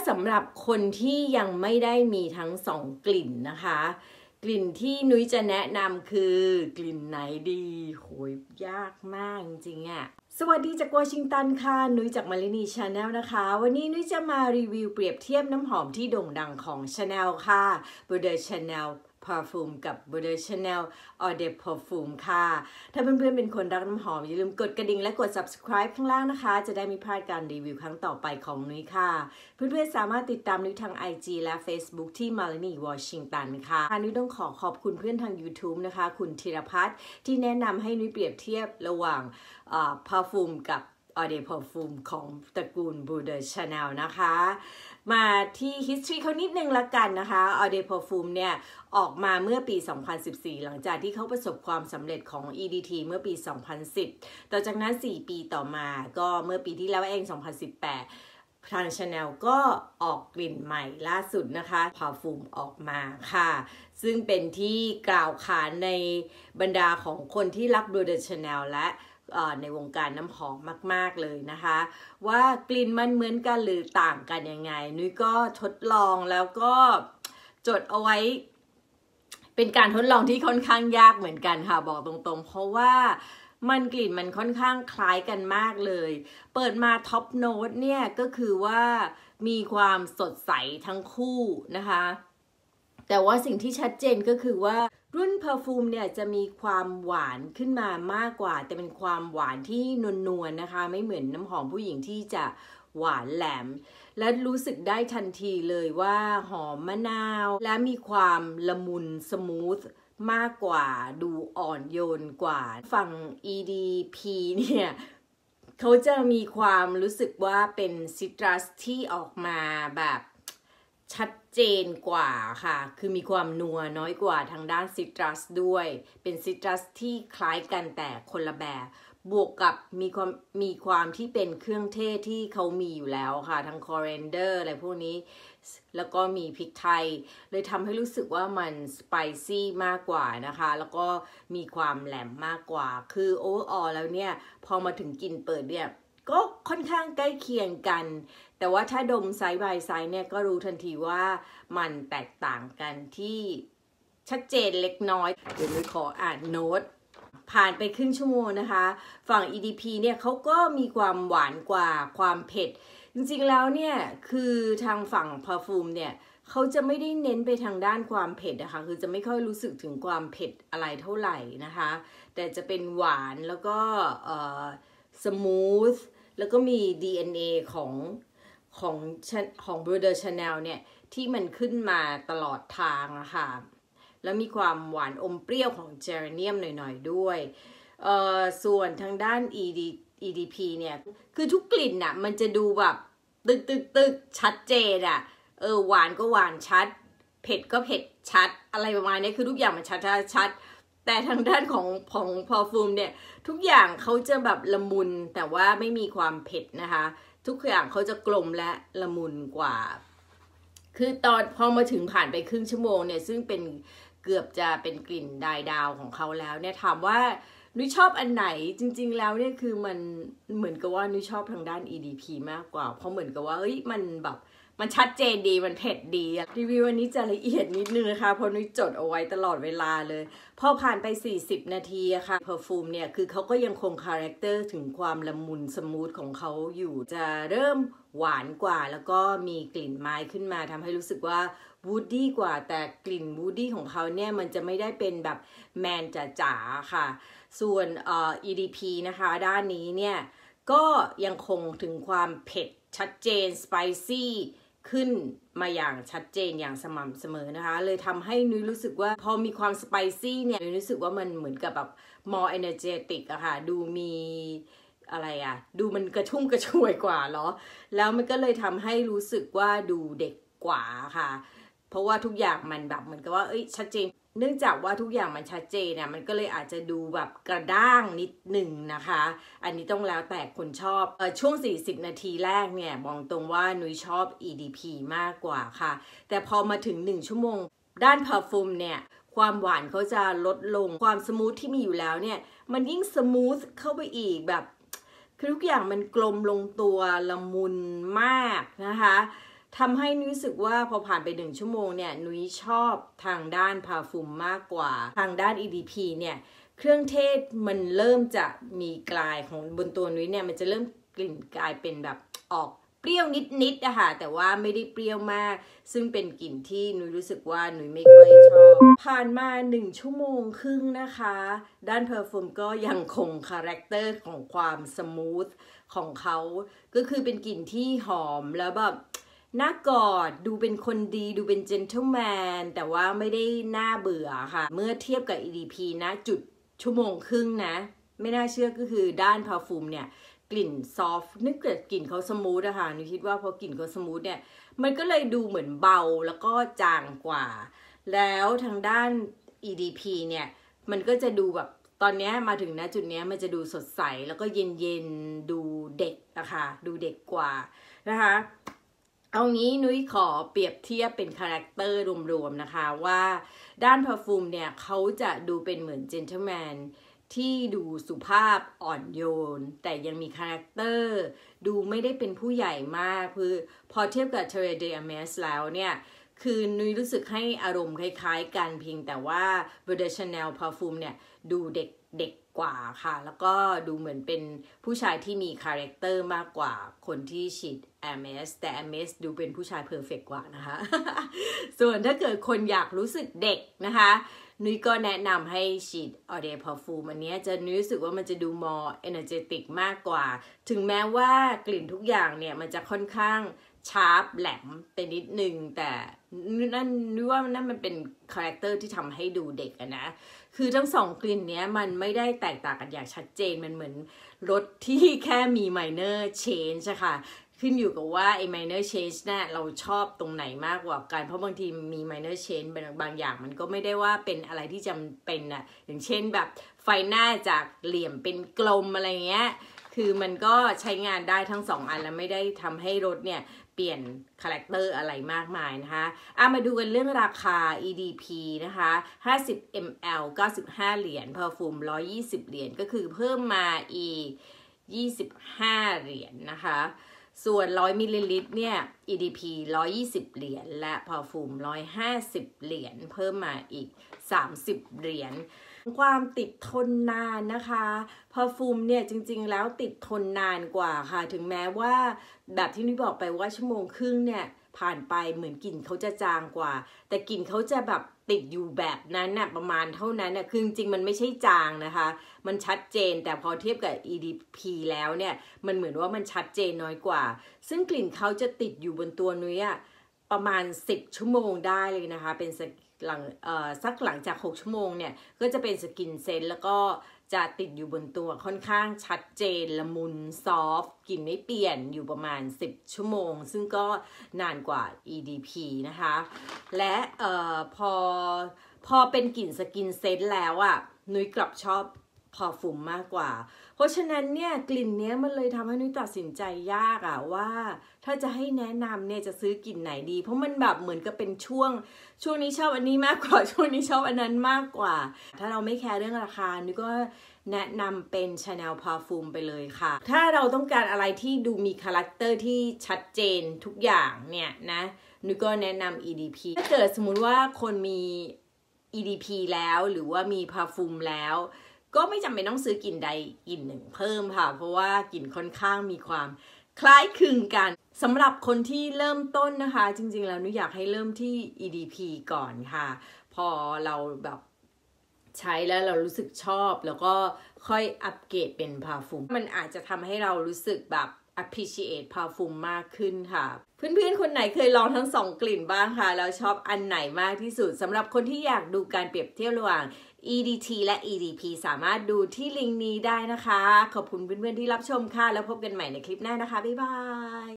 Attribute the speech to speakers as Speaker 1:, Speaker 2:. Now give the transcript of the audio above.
Speaker 1: สำหรับคนที่ยังไม่ได้มีทั้ง2 กลิ่นนะคะกลิ่นที่นุ้ยจะแนะนำคือกลิ่นไหนดีโหยยากมากจริงๆอะสวัสดีจากวอชิงตันค่ะนุ้ยจากมารินีชาแนลนะคะวันนี้นุ้ยจะมารีวิวเปรียบเทียบน้ำหอมที่โด่งดังของ Chanel ค่ะ Bleu de Chanel Parfum กับ Bleu de Chanel Eau de Parfum ค่ะถ้าเพื่อนๆเป็นคนรักน้ำหอมอย่าลืมกดกระดิ่งและกด subscribe ข้างล่างนะคะจะได้ไม่พลาดการรีวิวครั้งต่อไปของนุ้ยค่ะเพื่อนๆสามารถติดตามนุ้ยทาง IG และ Facebook ที่ Marlini Washington ค่ะนุ้ยต้องขอบคุณเพื่อนทาง YouTube นะคะคุณธีรพัฒน์ที่แนะนำให้นุ้ยเปรียบเทียบระหว่างParfum กับ Eau de Parfum ของตระกูล Bleu de Chanel นะคะมาที่ history เขานิดนึงละกันนะคะ Eau de Parfum เนี่ยออกมาเมื่อปี 2014 หลังจากที่เขาประสบความสำเร็จของ EDT เมื่อปี 2010 ต่อจากนั้น 4 ปีต่อมาก็เมื่อปีที่แล้วเอง 2018 ทาง Chanel ก็ออกกลิ่นใหม่ล่าสุดนะคะ Parfum ออกมาค่ะซึ่งเป็นที่กล่าวขานในบรรดาของคนที่รัก Bleu de Chanel และในวงการน้ำหอมมากๆเลยนะคะว่ากลิ่นมันเหมือนกันหรือต่างกันยังไงนุ้ยก็ทดลองแล้วก็จดเอาไว้เป็นการทดลองที่ค่อนข้างยากเหมือนกันค่ะบอกตรงๆเพราะว่ากลิ่นมันค่อนข้างคล้ายกันมากเลยเปิดมาท็อปโน้ตเนี่ยก็คือว่ามีความสดใสทั้งคู่นะคะแต่ว่าสิ่งที่ชัดเจนก็คือว่ารุ่น Parfum เนี่ยจะมีความหวานขึ้นมามากกว่าแต่เป็นความหวานที่นวลๆนะคะไม่เหมือนน้ำหอมผู้หญิงที่จะหวานแหลมและรู้สึกได้ทันทีเลยว่าหอมมะนาวและมีความละมุนสมูทมากกว่าดูอ่อนโยนกว่าฝั่ง EDP เนี่ยเขาจะมีความรู้สึกว่าเป็นซิตรัสที่ออกมาแบบชัดเจนกว่าค่ะคือมีความนัวน้อยกว่าทางด้านซิตรัสด้วยเป็นซิตรัสที่คล้ายกันแต่คนละแบบบวกกับมีความที่เป็นเครื่องเทศที่เขามีอยู่แล้วค่ะทั้งคอเรนเดอร์อะไรพวกนี้แล้วก็มีพริกไทยเลยทำให้รู้สึกว่ามันสไปซี่มากกว่านะคะแล้วก็มีความแหลมมากกว่าคือโอเวอร์ออลแล้วเนี่ยพอมาถึงกลิ่นเปิดเนี่ยก็ค่อนข้างใกล้เคียงกันแต่ว่าถ้าดมไซส์บายไซส์เนี่ยก็รู้ทันทีว่ามันแตกต่างกันที่ชัดเจนเล็กน้อยเดี๋ยวนุ้ยขออ่านโน้ตผ่านไปครึ่งชั่วโมงนะคะฝั่ง EDP เนี่ยเขาก็มีความหวานกว่าความเผ็ดจริงๆแล้วเนี่ยคือทางฝั่ง Parfum เนี่ยเขาจะไม่ได้เน้นไปทางด้านความเผ็ดนะคะคือจะไม่ค่อยรู้สึกถึงความเผ็ดอะไรเท่าไหร่นะคะแต่จะเป็นหวานแล้วก็สมูทแล้วก็มี DNA ของ Bleu de Chanel เนี่ยที่มันขึ้นมาตลอดทางอะค่ะแล้วมีความหวานอมเปรี้ยวของเจเรเนียมหน่อยๆด้วยส่วนทางด้าน EDP เนี่ยคือทุกกลิ่นน่ะมันจะดูแบบตึกชัดเจนอะหวานก็หวานชัดเผ็ดก็เผ็ดชัดอะไรประมาณนี้คือทุกอย่างมันชัดแต่ทางด้านของ Parfum เนี่ยทุกอย่างเขาจะแบบละมุนแต่ว่าไม่มีความเผ็ดนะคะทุกอย่างเขาจะกลมและละมุนกว่าคือตอนพอมาถึงผ่านไปครึ่งชั่วโมงเนี่ยซึ่งเป็นเกือบจะเป็นกลิ่นดายดาวของเขาแล้วเนี่ยถามว่านุ้ยชอบอันไหนจริงๆแล้วเนี่ยคือมันเหมือนกับว่านุ้ยชอบทางด้าน EDP มากกว่าเพราะเหมือนกับว่าเฮ้ยมันแบบมันชัดเจนดีมันเผ็ดดีรีวิววันนี้จะละเอียดนิดนึงนะคะเพราะนุ้ยจดเอาไว้ตลอดเวลาเลยพอผ่านไป40นาทีอะค่ะ Parfum เนี่ยคือเขาก็ยังคงคาแรคเตอร์ถึงความละมุนสมูทของเขาอยู่จะเริ่มหวานกว่าแล้วก็มีกลิ่นไม้ขึ้นมาทำให้รู้สึกว่าวูดดี้กว่าแต่กลิ่นวูดดี้ของเขาเนี่ยมันจะไม่ได้เป็นแบบแมนจ๋าๆค่ะส่วนEDP นะคะด้านนี้เนี่ยก็ยังคงถึงความเผ็ดชัดเจนสไปซี่ขึ้นมาอย่างชัดเจนอย่างสม่ำเสมอนะคะเลยทำให้นุ้ยรู้สึกว่าพอมีความสไปซี่เนี่ยนุ้ยรู้สึกว่ามันเหมือนกับแบบ more energetic อะค่ะดูมีอะไรอะดูมันกระชุ่มกระชวยกว่าเหรอแล้วมันก็เลยทำให้รู้สึกว่าดูเด็กกว่าค่ะเพราะว่าทุกอย่างมันแบบเหมือนกับว่าชัดเจนเนื่องจากว่าทุกอย่างมันชัดเจนเนี่ยมันก็เลยอาจจะดูแบบกระด้างนิดหนึ่งนะคะอันนี้ต้องแล้วแต่คนชอบช่วง40นาทีแรกเนี่ยบอกตรงว่านุ้ยชอบ EDP มากกว่าค่ะแต่พอมาถึง1ชั่วโมงด้าน Parfum เนี่ยความหวานเขาจะลดลงความสมูทที่มีอยู่แล้วเนี่ยมันยิ่งสมูทเข้าไปอีกแบบคือทุกอย่างมันกลมลงตัวละมุนมากนะคะ ทำให้นุ้ยรู้สึกว่าพอผ่านไป1 ชั่วโมงเนี่ยนุ้ยชอบทางด้านพาฟูมมากกว่าทางด้าน EDP เนี่ยเครื่องเทศมันเริ่มจะมีกลายของบนตัวนุ้ยเนี่ยมันจะเริ่มกลิ่นกลายเป็นแบบออกเปรี้ยวนิดๆอะค่ะแต่ว่าไม่ได้เปรี้ยวมากซึ่งเป็นกลิ่นที่นุ้ยรู้สึกว่านุ้ยไม่ค่อยชอบผ่านมา1 ชั่วโมงครึ่งนะคะด้านเพอร์ฟูมก็ยังคงคาแรคเตอร์ของความสมูทของเขาก็คือเป็นกลิ่นที่หอมแล้วแบบน่ากอดดูเป็นคนดีดูเป็นเจน t l e m แมนแต่ว่าไม่ได้น่าเบื่อค่ะเมื่อเทียบกับ EDP นะจุดชั่วโมงครึ่งนะไม่น่าเชื่อก็คือด้านพาฟูมเนี่ยกลิ่นซอฟต์นึกเกิดกลิ่นเขาสมูทอะค่ะหนูคิดว่าพอกลิ่นเขาสมูทเนี่ยมันก็เลยดูเหมือนเบาแล้วก็จางกว่าแล้วทางด้าน EDP เนี่ยมันก็จะดูแบบตอนนี้มาถึงนะจุดนี้มันจะดูสดใสแล้วก็เย็นๆดูเด็กอะค่ะดูเด็กกว่านะคะเอางี้นุ้ยขอเปรียบเทียบเป็นคาแรคเตอร์รวมๆนะคะว่าด้านเพอร์ฟูมเนี่ยเขาจะดูเป็นเหมือนเจน t l e m แมนที่ดูสุภาพอ่อนโยนแต่ยังมีคาแรคเตอร์ดูไม่ได้เป็นผู้ใหญ่มากคือพอเทียบกับ Terre d'Hermès แล้วเนี่ยคือนุ้ยรู้สึกให้อารมณ์คล้ายๆกันเพียงแต่ว่า Bleu Chanel Parfum เนี่ยดูเด็กกว่าค่ะแล้วก็ดูเหมือนเป็นผู้ชายที่มีคาแรคเตอร์มากกว่าคนที่ฉีด Hermès แต่ Hermès ดูเป็นผู้ชายเพอร์เฟกต์กว่านะคะ ส่วนถ้าเกิดคนอยากรู้สึกเด็กนะคะนุ้ยก็แนะนำให้ฉีด Eau de Parfum อันนี้จะนุ้ยรู้สึกว่ามันจะดู more energetic มากกว่าถึงแม้ว่ากลิ่นทุกอย่างเนี่ยมันจะค่อนข้างชาร์ปแหลมไปนิดนึงแต่นั่นนึกว่านั่นมันเป็นคาแรคเตอร์ที่ทำให้ดูเด็กอะนะคือทั้งสองกลิ่นเนี้ยมันไม่ได้แตกต่างกันอย่างชัดเจนมันเหมือนรถที่แค่มี minor change อะค่ะขึ้นอยู่กับว่าไอ้ minor change เนี่ยเราชอบตรงไหนมากกว่ากันเพราะบางทีมี minor change บางอย่างมันก็ไม่ได้ว่าเป็นอะไรที่จำเป็นอะอย่างเช่นแบบไฟหน้าจากเหลี่ยมเป็นกลมอะไรเงี้ยคือมันก็ใช้งานได้ทั้ง2 อันแล้วไม่ได้ทำให้รถเนี่ยเปลี่ยนคาแรคเตอร์อะไรมากมายนะคะมาดูกันเรื่องราคา EDP นะคะ50 ml 95 เหรียญ Perfume 120 เหรียญก็คือเพิ่มมาอีก25 เหรียญนะคะส่วน100 มิลลิลิตรเนี่ย EDP 120 เหรียญและ Perfume 150 เหรียญเพิ่มมาอีก30 เหรียญความติดทนนานนะคะพาฟูมเนี่ยจริงๆแล้วติดทนนานกว่าค่ะถึงแม้ว่าแบบที่นุ้ยบอกไปว่า1 ชั่วโมงครึ่งเนี่ยผ่านไปเหมือนกลิ่นเขาจะจางกว่าแต่กลิ่นเขาจะแบบติดอยู่แบบนั้นน่ะประมาณเท่านั้นน่ะคือจริงๆมันไม่ใช่จางนะคะมันชัดเจนแต่พอเทียบกับ EDP แล้วเนี่ยมันเหมือนว่ามันชัดเจนน้อยกว่าซึ่งกลิ่นเขาจะติดอยู่บนตัวนุ้ยอะประมาณ10 ชั่วโมงได้เลยนะคะเป็นสักหลังจาก6 ชั่วโมงเนี่ยก็จะเป็นสกินเซนแล้วก็จะติดอยู่บนตัวค่อนข้างชัดเจนละมุนซอฟต์กลิ่นไม่เปลี่ยนอยู่ประมาณ10 ชั่วโมงซึ่งก็นานกว่า EDP นะคะและพอเป็นกลิ่นสกินเซนแล้วอ่ะนุ้ยกลับชอบพอฟูมมากกว่าเพราะฉะนั้นเนี่ยกลิ่นเนี้ยมันเลยทำให้นุ้ยตัดสินใจยากอะว่าถ้าจะให้แนะนำเนี่ยจะซื้อกลิ่นไหนดีเพราะมันแบบเหมือนกับเป็นช่วงนี้ชอบอันนี้มากกว่าช่วงนี้ชอบอันนั้นมากกว่าถ้าเราไม่แคร์เรื่องราคานุ้ยก็แนะนำเป็น Chanel Parfum ไปเลยค่ะถ้าเราต้องการอะไรที่ดูมีคาแรคเตอร์ที่ชัดเจนทุกอย่างเนี่ยนะนุ้ยก็แนะนำ EDP ถ้าเกิดสมมุติว่าคนมี EDP แล้วหรือว่ามี Parfum แล้วก็ไม่จำเป็นต้องซื้อกลิ่นใดกลิ่นหนึ่งเพิ่มค่ะเพราะว่ากลิ่นค่อนข้างมีความคล้ายคลึงกันสำหรับคนที่เริ่มต้นนะคะจริงๆแล้วนุ้ยอยากให้เริ่มที่ EDP ก่อนค่ะพอเราแบบใช้แล้วเรารู้สึกชอบแล้วก็ค่อยอัปเกรดเป็นพาฟูมมันอาจจะทำให้เรารู้สึกแบบ appreciate พาฟูมมากขึ้นค่ะเพื่อนๆคนไหนเคยลองทั้ง2 กลิ่นบ้างคะแล้วชอบอันไหนมากที่สุดสำหรับคนที่อยากดูการเปรียบเทียบระหว่าง EDT และ EDP สามารถดูที่ลิงก์นี้ได้นะคะขอบคุณเพื่อนๆที่รับชมค่ะแล้วพบกันใหม่ในคลิปหน้านะคะบ๊ายบาย